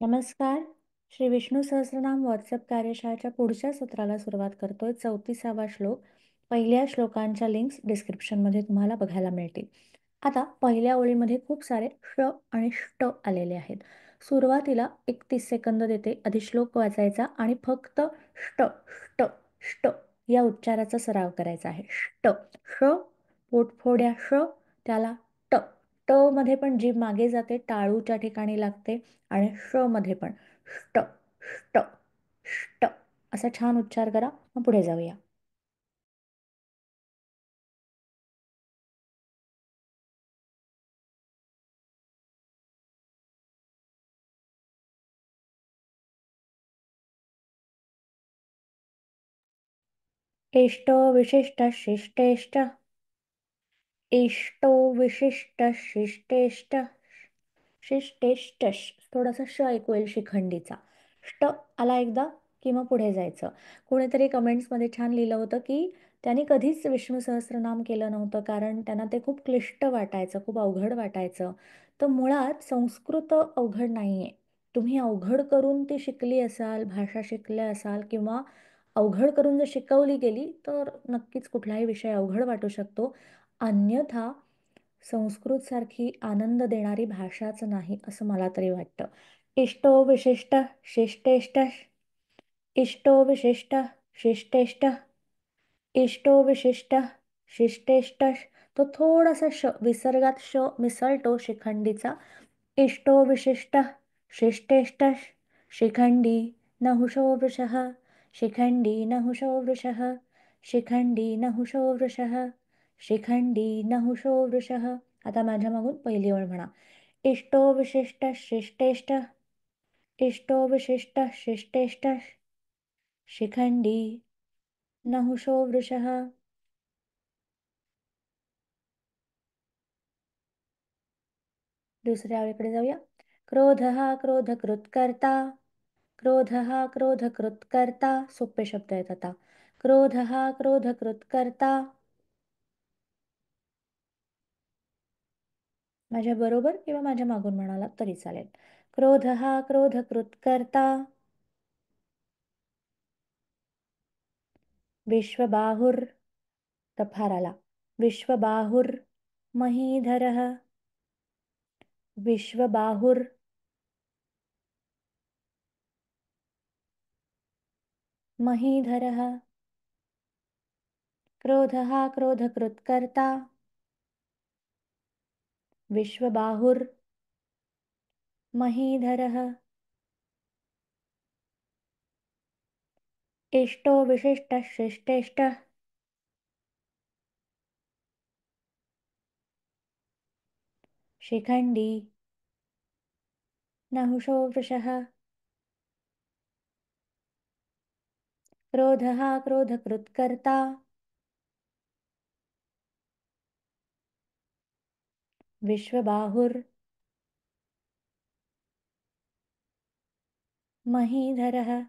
नमस्कार. श्री विष्णू सहस्रनाम व्हॉट्सअप कार्यशाळेच्या पुढच्या सत्राला सुरुवात करतोय. 34वा श्लोक. पहिल्या श्लोकांच्या लिंक्स डिस्क्रिप्शनमध्ये तुम्हाला बघायला मिळतील. आता पहिल्या ओळीमध्ये खूप सारे श आणि ष्ट आलेले आहेत. सुरुवातीला 31 सेकंद देते, आधी श्लोक वाचायचा आणि फक्त ष्ट ष्ट ष्ट या उच्चाराचा सराव करायचा आहे. ष्ट श पोटफोड्या श त्याला ट ट मध्ये पण जीभ मागे जाते, टाळूच्या ठिकाणी लागते आणि श मध्ये पण ष्ट ष्ट ष्ट असा छान उच्चार करा. मग पुढे जाऊया. इष्टो विशिष्ट शिष्टेष्ट इष्टो विशिष्ट शिष्टेष्ट शिष्टेष्ट थोडासा श ऐकू येईल शिखंडीचा. ष्ट आला एकदा की मग पुढे जायचं. कोणीतरी कमेंट्समध्ये छान लिहिलं होतं की त्यांनी कधीच विष्णू सहस्त्रनाम केलं नव्हतं कारण त्यांना ते खूप क्लिष्ट वाटायचं, खूप अवघड वाटायचं. तर मुळात संस्कृत अवघड नाही आहे. तुम्ही अवघड करून ती शिकली असाल, भाषा शिकल्या असाल किंवा अवघड करून जर शिकवली गेली तर नक्कीच कुठलाही विषय अवघड वाटू शकतो. अन्यथा संस्कृतसारखी आनंद देणारी भाषाच नाही असं मला तरी वाटतं. इष्टो विशिष्ट शिष्टेष्ट इष्टो विशिष्ट शिष्टेष्ट इष्टो विशिष्ट शिष्टेष्ट. तो थोडासा विसर्गात मिसळतो शिखंडीचा. इष्टो विशिष्ट शिष्टेष्ट शिखंडी नहुषो वृषः शिखंडी नहुषो वृषः शिखंडी नहुषो वृषः शिखंडी नहुषो वृषः. आता माझ्या मागून पहिली ओळ म्हणा. इष्टो विशिष्ट शिष्टेष्ट इष्टो विशिष्ट शिष्टेष्ट शिखंडी नहुषो वृषः. दुसऱ्या ओळीकडे जाऊया. क्रोध हा क्रोधकृत करता क्रोध हा क्रोधकृत करता. सोपे शब्द आहेत आता. क्रोध हा क्रोधकृत करता. माझ्या बरोबर किंवा माझ्या मागून म्हणाला तरी चालेल. क्रोध हा क्रोधकृत करता. विश्वबाहुर तफार आला. विश्वबाहुर महीधरः विश्वबाहुर महीधरः. क्रोध हा क्रोधकृत करता. विश्वबाहुर महीधरः. इष्टो विशिष्ट शिष्टेष्ट शिखंडी नहुषो वृषः. क्रोध हा क्रोधकृत करता. विश्वबाहुर महीधरः.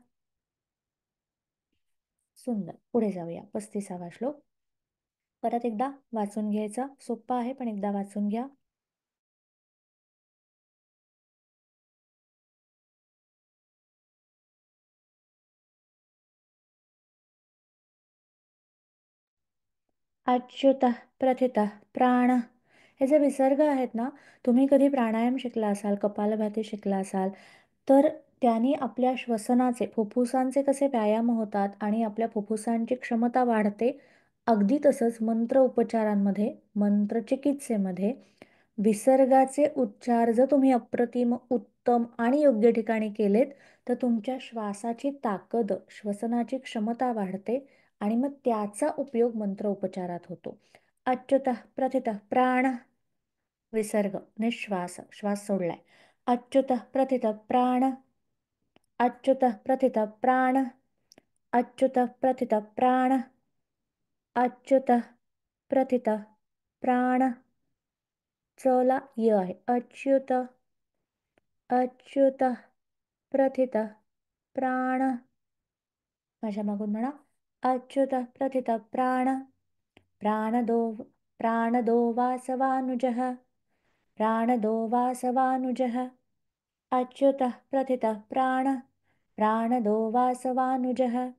सुंदर. पुढे जाऊया. 35वा श्लोक. परत एकदा वाचून घ्यायचा. सोप्पा आहे पण एकदा वाचून घ्या. अच्युतः प्रथितः प्राण. हे जे विसर्ग आहेत ना, तुम्ही कधी प्राणायाम शिकला असाल, कपालभाती शिकला असाल तर त्यांनी आपल्या श्वसनाचे, फुफ्फुसांचे कसे व्यायाम होतात आणि आपल्या फुफ्फुसांची क्षमता वाढते. अगदी तसंच मंत्र उपचारांमध्ये, मंत्रचिकित्सेमध्ये विसर्गाचे उच्चार जर तुम्ही अप्रतिम, उत्तम आणि योग्य ठिकाणी केलेत तर तुमच्या श्वासाची ताकद, श्वसनाची क्षमता वाढते आणि मग त्याचा उपयोग मंत्र उपचारात होतो. अच्युतः प्रथितः प्राण. विसर्ग निश्वास, श्वास सोडलाय. अच्युतः प्रथितः प्राण. अच्युतः प्रथितः प्राण. अच्युतः प्रथितः प्राण. अच्युतः प्रथितः प्राण. चला य आहे. अच्युत अच्युत प्रथित प्राण. माझ्या मागून म्हणा. अच्युत प्रथित प्राण. प्राणदो प्राणदो वासवानुजः प्राणदो वासवानुजः अच्युतः प्रथितः प्राणः प्राणदो वासवानुजः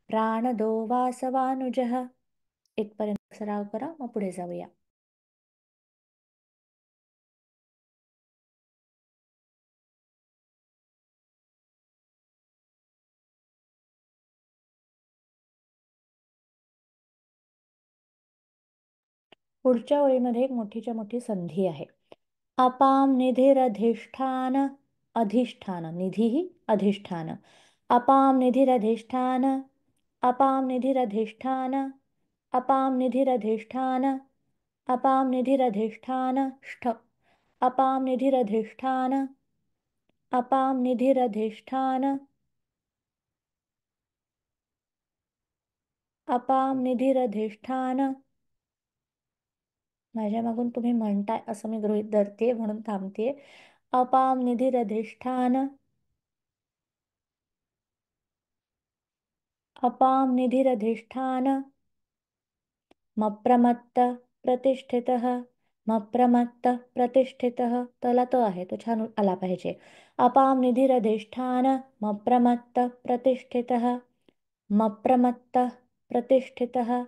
प्राणदो वासवानुजः. इथपर्यंत सराव करा, मग पुढे जाऊया. पुढच्या ओळीमध्ये एक मोठीच्या मोठी संधी आहे. अपाम निधिरधिष्ठान. अधिष्ठान, निधी अधिष्ठान. अपाम निधिरधिष्ठान. अपाम निधिरधिष्ठान. अपाम निधिरधिष्ठान. अपाम निधिरधिष्ठान ष्ठ. अपाम निधिरधिष्ठान. अपाम निधिरधिष्ठान. अपाम निधिरधिष्ठान. माझ्या मागून तुम्ही म्हणताय असं मी गृहीत धरते म्हणून थांबते. अपाम निधिरधिष्ठान. अपाम निधिरधिष्ठान. मप्रमत्त प्रतिष्ठितः. मप्रमत्त प्रतिष्ठितः. तला त आहे तो छान आला पाहिजे. अपाम निधिरधिष्ठान. मप्रमत्त प्रतिष्ठितः. मप्रमत्त प्रतिष्ठितः.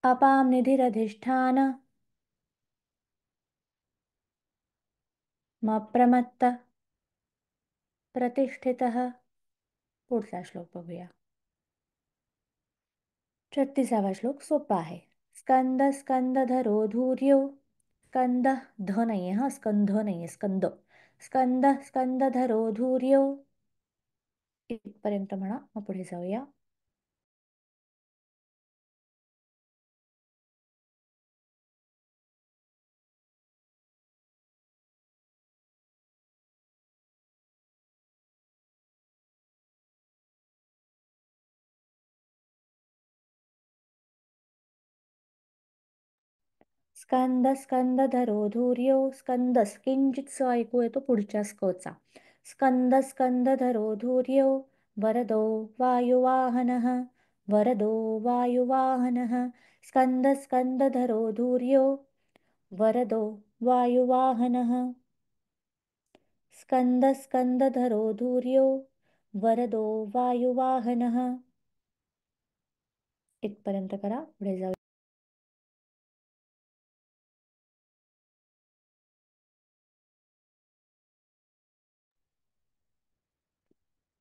अपाम निधिरधिष्ठान. मप्रमत्त प्रतिष्ठितः. पुढचा श्लोक बघूया. 36वा श्लोक सोपा आहे. स्कंद स्कंदधरो धूर्यो. स्कंद ध नाही आहे, हा स्कंध नाही आहे, स्कंद. स्कंद स्कंदधरो धूर्यो. इथपर्यंत म्हणा, मग पुढे जाऊया. स्कंद स्कंदधरो धूर्यो. स्कंदस किंचित स ऐकू येतो पुढच्या स्कचा. स्कंद स्कंदधरो धूर्यो. वरदो वायुवाहनः. वरदो वायुवाहनः. स्कंद स्कंदधरो धूर्यो. वरदो वायुवाहनः. स्कंद स्कंदधरो धूर्यो. वरदो वायुवाहनः. इथपर्यंत करा, पुढे जाऊ.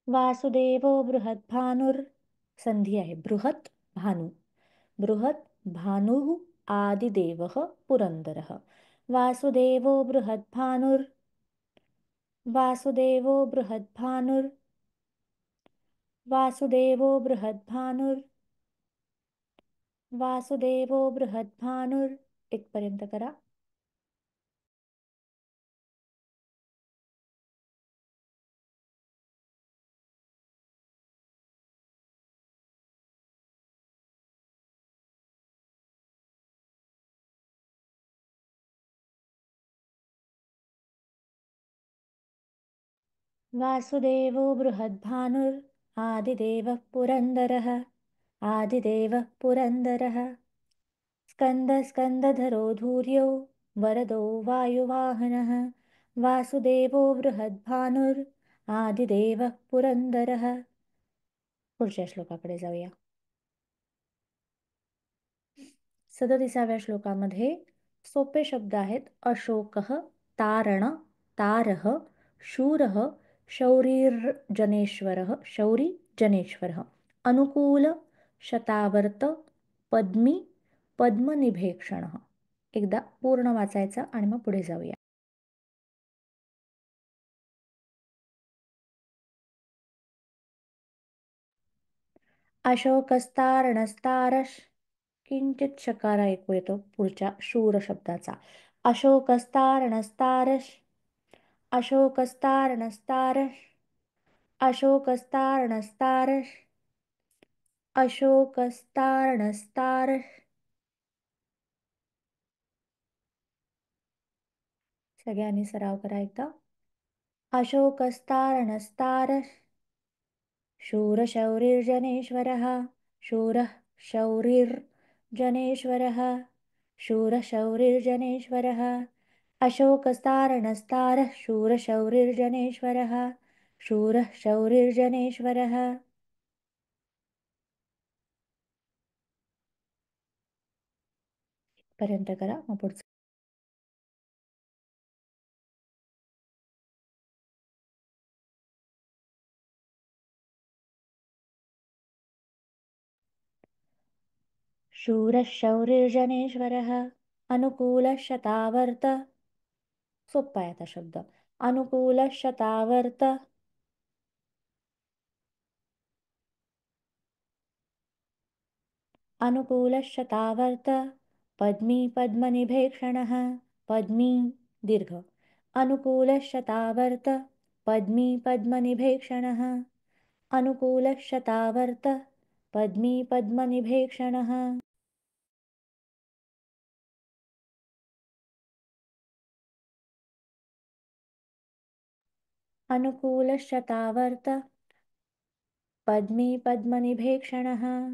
वासुदेवो बृहद्भानुर. संधी आहे, बृहत् भानु. बृहत् भानुः आदिदेवः पुरंदरः. वासुदेवो बृहद्भानुर. वासुदेवो बृहद्भानुर. वासुदेवो बृहद्भानुर. वासुदेवो बृहद्भानुर. इथपर्यंत करा. वासुदेवो बृहद्भानुर. आदिदेवः पुरन्दरः. आदिदेवः पुरन्दरः. स्कंद स्कंदधरो धूर्यो. वरदो वायुवाहनः. वासुदेवो बृहद्भानुर. आदिदेवः पुरन्दरः. पुढच्या श्लोकाकडे जाऊया. 37व्या श्लोकामध्ये सोपे शब्द आहेत. अशोकः, तारण, तारः, शूरः, शौरीर्जनेश्वरः, शौरी जनेश्वरः. अनुकूल, शतावर्त, पद्मी, पद्मनिभेक्षणः. एकदा पूर्ण वाचायचा आणि मग पुढे जाऊया. अशोकस्तारणस्तारश. किंचित शकार ऐकू येतो पुढच्या शूर शब्दाचा. अशोकस्तारणस्तारश. अशोकस्तारणस्तारश. अशोकस्तारणस्तारश. अशोकस्तारणस्तारश. सगळ्यांनी सराव करा एकदा. अशोकस्तारणस्तारश. शूरशौरिर्जनेश्वरः. शूरः शौरिर्जनेश्वरः. शूरशौरिर्जनेश्वरः. अशोकस्तारणस्तारः शूरशौरिर्जनेश्वरः शूरः शौरिर्जनेश्वरः. पर्यंत करा मग पुढचं. शूरः शौरिर्जनेश्वरः अनुकूलः शतावर्त. सोपा आहे आता शब्द. अनुकूलः शतावर्त. अनुकूलः शतावर्त. पद्मी पद्मनिभेक्षणः. पद्मी दीर्घ. अनुकूलः शतावर्त. पद्मी पद्मनिभेक्षणः. अनुकूलः शतावर्त. पद्मी पद्मनिभेक्षणः. अनुकूलः शतावर्त. पद्मी पद्मनिभेक्षणः.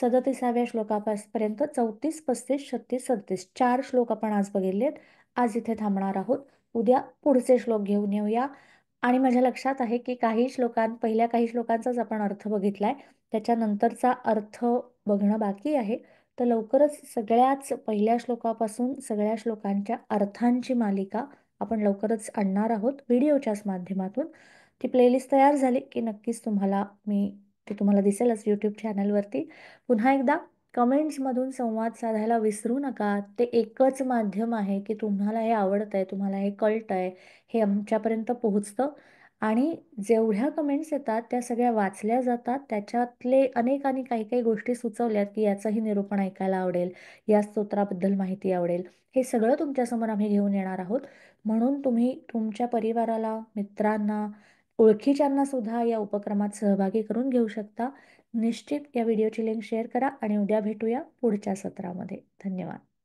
37व्या श्लोकापर्यंत 34, 35, 36, 37 4 श्लोक आपण आज बघितलेत. आज इथे थांबणार आहोत. उद्या पुढचे श्लोक घेऊन येऊया. आणि माझ्या लक्षात आहे की पहिल्या काही श्लोकांचाच आपण अर्थ बघितलाय. त्याच्यानंतरचा अर्थ बघणं बाकी आहे. तर लवकरच सगळ्याच पहिल्या श्लोकापासून सगळ्या श्लोकांच्या अर्थांची मालिका आपण लवकरच आणणार आहोत व्हिडिओच्याच माध्यमातून. ती प्लेलिस्ट तयार झाली की नक्कीच ती तुम्हाला दिसेलच यूट्यूब चॅनलवरती. पुन्हा एकदा कमेंट्समधून संवाद साधायला विसरू नका. ते एकच माध्यम आहे की तुम्हाला हे आवडतंय, तुम्हाला हे कळतंय, हे आमच्यापर्यंत पोहोचतं. आणि जेवढ्या कमेंट्स येतात त्या सगळ्या वाचल्या जातात. त्याच्यातले अनेकांनी काही काही गोष्टी सुचवल्यात की याचंही निरूपण ऐकायला आवडेल, या स्तोत्राबद्दल माहिती आवडेल. हे सगळं तुमच्यासमोर आम्ही घेऊन येणार आहोत. म्हणून तुम्ही तुमच्या परिवाराला, मित्रांना, ओळखीच्यांना सुद्धा या उपक्रमात सहभागी करून घेऊ शकता. निश्चित या व्हिडिओची लिंक शेअर करा आणि उद्या भेटूया पुढच्या सत्रामध्ये. धन्यवाद.